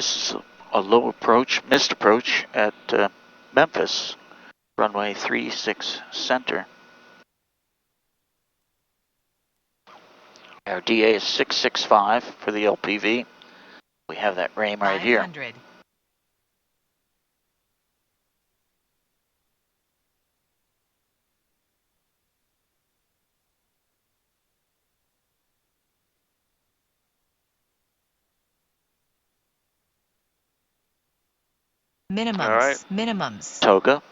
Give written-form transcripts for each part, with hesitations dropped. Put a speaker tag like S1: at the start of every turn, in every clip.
S1: This is a low approach, missed approach at Memphis, runway 36 center. Our DA is 665 for the LPV. We have that RAIM right here.
S2: 500. Minimums.
S3: All right.
S2: Minimums.
S1: Toga,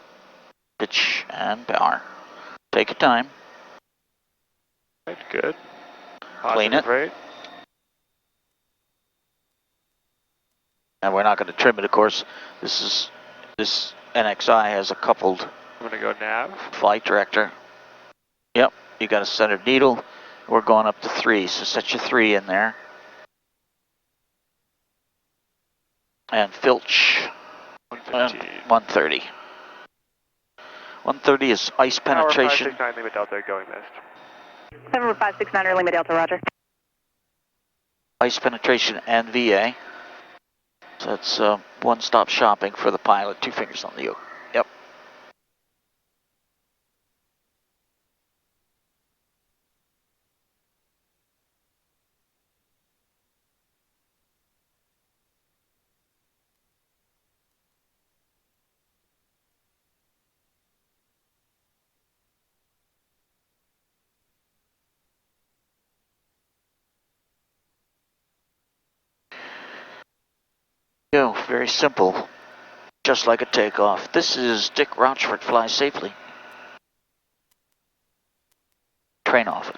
S1: pitch, and power. Take your time.
S3: Right, good.
S1: Clean it.
S3: Rate.
S1: And we're not going to trim it, of course. This NXI has a coupled
S3: I'm going to go nav.
S1: flight director. Yep, you got a centered needle. We're going up to 3, so set your 3 in there. And filch. 130. 130 is ice penetration.
S3: Tower 569, Lima Delta, going missed.
S4: November 569, Lima Delta, roger.
S1: Ice penetration and VA. So that's one-stop shopping for the pilot, 2 fingers on the yoke. Yep. Go, very simple. Just like a takeoff. This is Dick Rochfort, fly safely. Train off.